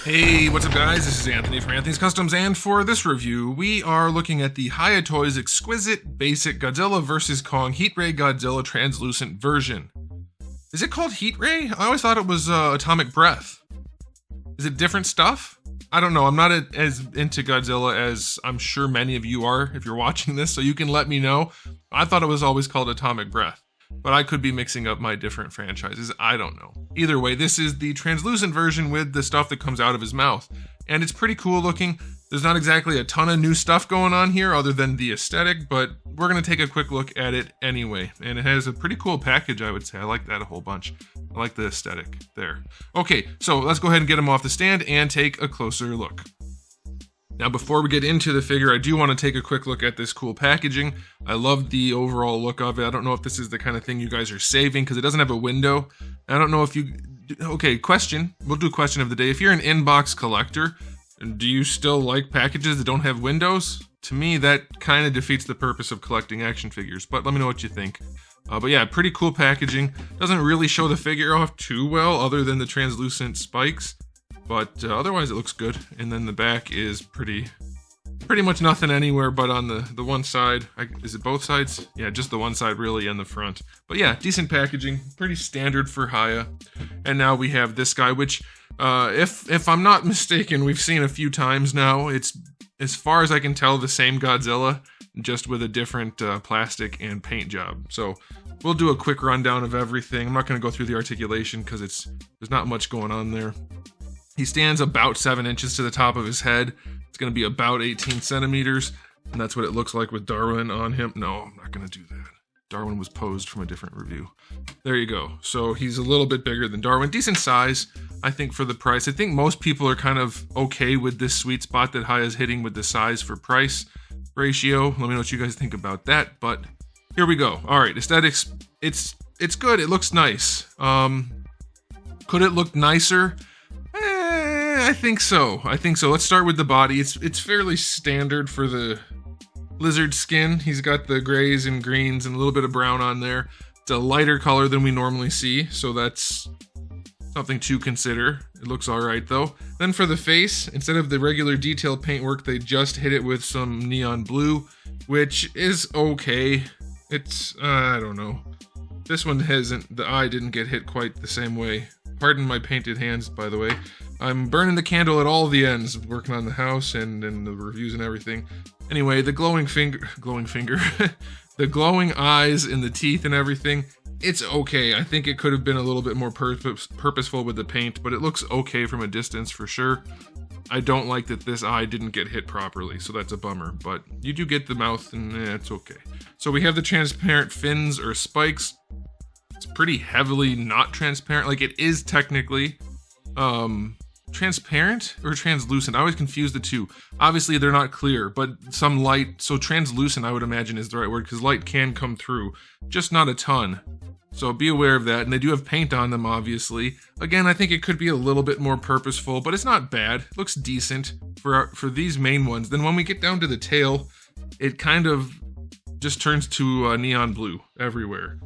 Hey, what's up guys? This is Anthony from Anthony's Customs, and for this review, we are looking at the Hiya Toys Exquisite Basic Godzilla vs. Kong Heat Ray Godzilla Translucent version. Is it called Heat Ray? I always thought it was Atomic Breath. Is it different stuff? I don't know. I'm not as into Godzilla as I'm sure many of you are if you're watching this, so you can let me know. I thought it was always called Atomic Breath, but I could be mixing up my different franchises. I don't know. Either way, this is the translucent version with the stuff that comes out of his mouth. And it's pretty cool looking. There's not exactly a ton of new stuff going on here other than the aesthetic, but we're going to take a quick look at it anyway. And it has a pretty cool package, I would say. I like that a whole bunch. I like the aesthetic there. Okay, so let's go ahead and get him off the stand and take a closer look. Now, before we get into the figure, I do want to take a quick look at this cool packaging. I love the overall look of it. I don't know if this is the kind of thing you guys are saving because it doesn't have a window. I don't know if you... Okay, question. We'll do question of the day. If you're an inbox collector, do you still like packages that don't have windows? To me, that kind of defeats the purpose of collecting action figures, but let me know what you think. But yeah, pretty cool packaging. Doesn't really show the figure off too well other than the translucent spikes. But otherwise it looks good. And then the back is pretty much nothing anywhere but on the one side. Is it both sides? Yeah, just the one side really and the front. But yeah, decent packaging, pretty standard for Hiya. And now we have this guy, which if I'm not mistaken, we've seen a few times now. It's, as far as I can tell, the same Godzilla, just with a different plastic and paint job. So we'll do a quick rundown of everything. I'm not going to go through the articulation because there's not much going on there. He stands about 7 inches to the top of his head. It's going to be about 18 centimeters, and that's what it looks like with Darwin on him. No, I'm not going to do that. Darwin was posed from a different review. There you go. So he's a little bit bigger than Darwin. Decent size, I think, for the price. I think most people are kind of okay with this sweet spot that Hiya's hitting with the size for price ratio. Let me know what you guys think about that, but here we go. All right, aesthetics, it's good. It looks nice. Could it look nicer? I think so. Let's start with the body. It's fairly standard for the lizard skin. He's got the grays and greens and a little bit of brown on there. It's a lighter color than we normally see, so that's something to consider. It looks all right though. Then for the face, instead of the regular detail paintwork, they just hit it with some neon blue, which is okay. It's, I don't know. This one the eye didn't get hit quite the same way. Pardon my painted hands, by the way. I'm burning the candle at all the ends, working on the house and the reviews and everything. Anyway, the glowing finger, the glowing eyes and the teeth and everything, it's okay. I think it could have been a little bit more purposeful with the paint, but it looks okay from a distance for sure. I don't like that this eye didn't get hit properly, so that's a bummer, but you do get the mouth and it's okay. So we have the transparent fins or spikes. It's pretty heavily not transparent. Like, it is technically transparent or translucent. I always confuse the two. Obviously they're not clear, but some light, so translucent I would imagine is the right word, because light can come through, just not a ton. So be aware of that. And they do have paint on them, obviously. Again, I think it could be a little bit more purposeful, but it's not bad. It looks decent for these main ones. Then when we get down to the tail, it kind of just turns to neon blue everywhere.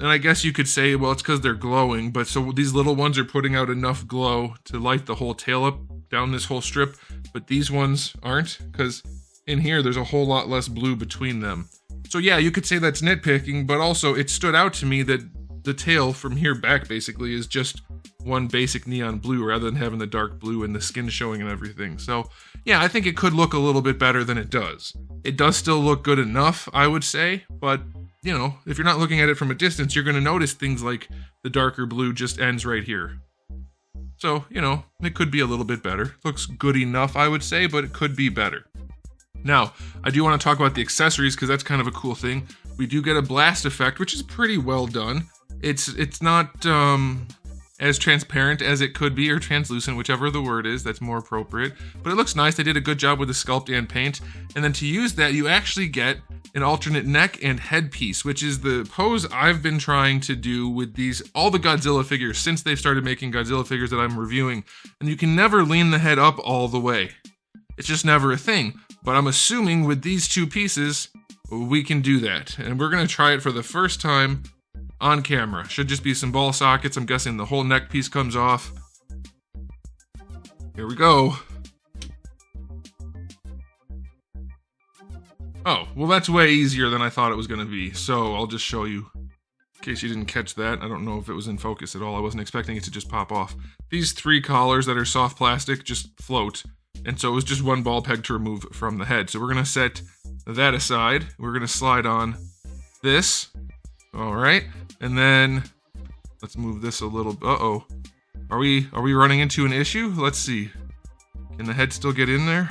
And I guess you could say, well, it's because they're glowing, but so these little ones are putting out enough glow to light the whole tail up down this whole strip, but these ones aren't, because in here there's a whole lot less blue between them. So yeah, you could say that's nitpicking, but also it stood out to me that the tail from here back basically is just one basic neon blue rather than having the dark blue and the skin showing and everything. So yeah, I think it could look a little bit better than it does. It does still look good enough, I would say, but you know, if you're not looking at it from a distance, you're going to notice things like the darker blue just ends right here. So, you know, it could be a little bit better. Looks good enough, I would say, but it could be better. Now, I do want to talk about the accessories because that's kind of a cool thing. We do get a blast effect, which is pretty well done. It's not as transparent as it could be, or translucent, whichever the word is, that's more appropriate. But it looks nice. They did a good job with the sculpt and paint. And then to use that, you actually get an alternate neck and headpiece, which is the pose I've been trying to do with all the Godzilla figures since they've started making Godzilla figures that I'm reviewing. And you can never lean the head up all the way. It's just never a thing. But I'm assuming with these two pieces, we can do that. And we're going to try it for the first time on camera. Should just be some ball sockets. I'm guessing the whole neck piece comes off. Here we go. Oh, well that's way easier than I thought it was going to be, so I'll just show you. In case you didn't catch that, I don't know if it was in focus at all. I wasn't expecting it to just pop off. These 3 collars that are soft plastic just float, and so it was just one ball peg to remove from the head. So we're going to set that aside. We're going to slide on this. All right, and then let's move this a little. Uh-oh. Are we running into an issue? Let's see. Can the head still get in there?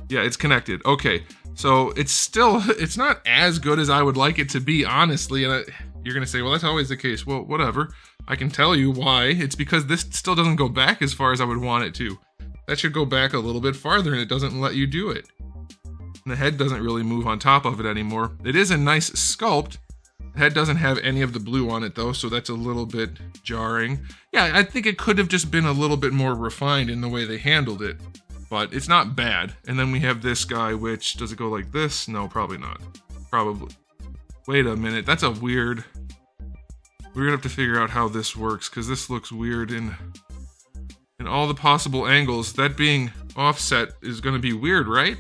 Yeah, it's connected. Okay. So it's not as good as I would like it to be, honestly. And you're going to say, well, that's always the case. Well, whatever. I can tell you why. It's because this still doesn't go back as far as I would want it to. That should go back a little bit farther, and it doesn't let you do it. And the head doesn't really move on top of it anymore. It is a nice sculpt. The head doesn't have any of the blue on it, though, so that's a little bit jarring. Yeah, I think it could have just been a little bit more refined in the way they handled it. But it's not bad. And then we have this guy, which, does it go like this? No, probably not. Probably. Wait a minute, that's a weird... We're gonna have to figure out how this works, because this looks weird in all the possible angles. That being offset is gonna be weird, right?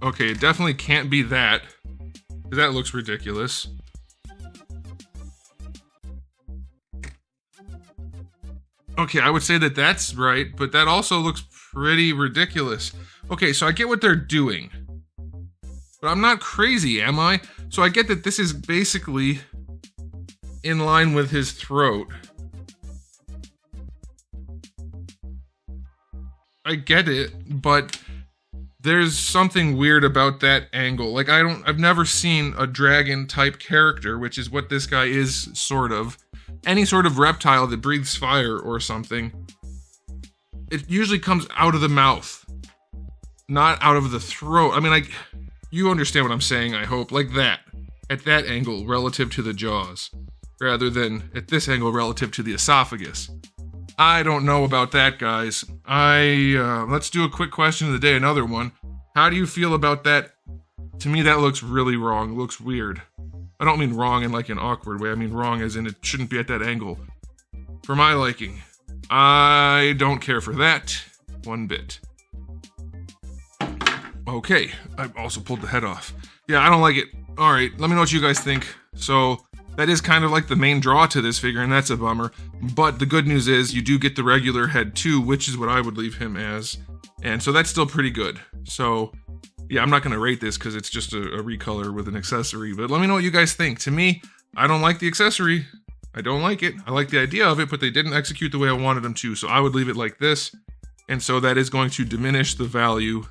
Okay, it definitely can't be that, because that looks ridiculous. Okay, I would say that that's right, but that also looks pretty ridiculous. Okay, so I get what they're doing. But I'm not crazy, am I? So I get that this is basically in line with his throat. I get it, but there's something weird about that angle. Like, I've never seen a dragon type character, which is what this guy is, sort of. Any sort of reptile that breathes fire or something, it usually comes out of the mouth, not out of the throat. I mean, you understand what I'm saying, I hope. Like that, at that angle relative to the jaws, rather than at this angle relative to the esophagus. I don't know about that, guys. Let's do a quick question of the day, another one. How do you feel about that? To me, that looks really wrong. It looks weird. I don't mean wrong in like an awkward way. I mean wrong as in it shouldn't be at that angle. For my liking, I don't care for that one bit. Okay, I also pulled the head off. Yeah, I don't like it. All right, let me know what you guys think. So that is kind of like the main draw to this figure, and that's a bummer. But the good news is you do get the regular head too, which is what I would leave him as. And so that's still pretty good. So yeah, I'm not going to rate this because it's just a recolor with an accessory, but let me know what you guys think. To me, I don't like the accessory. I don't like it. I like the idea of it, but they didn't execute the way I wanted them to, so I would leave it like this. And so that is going to diminish the value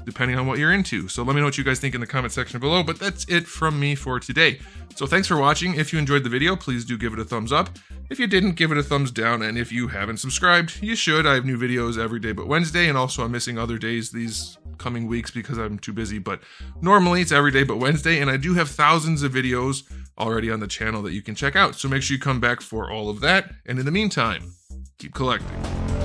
depending on what you're into. So let me know what you guys think in the comment section below, but that's it from me for today. So thanks for watching. If you enjoyed the video, please do give it a thumbs up. If you didn't, give it a thumbs down, and if you haven't subscribed, you should. I have new videos every day but Wednesday, and also I'm missing other days these coming weeks because I'm too busy, but normally it's every day but Wednesday, and I do have thousands of videos already on the channel that you can check out, so make sure you come back for all of that, and in the meantime, keep collecting.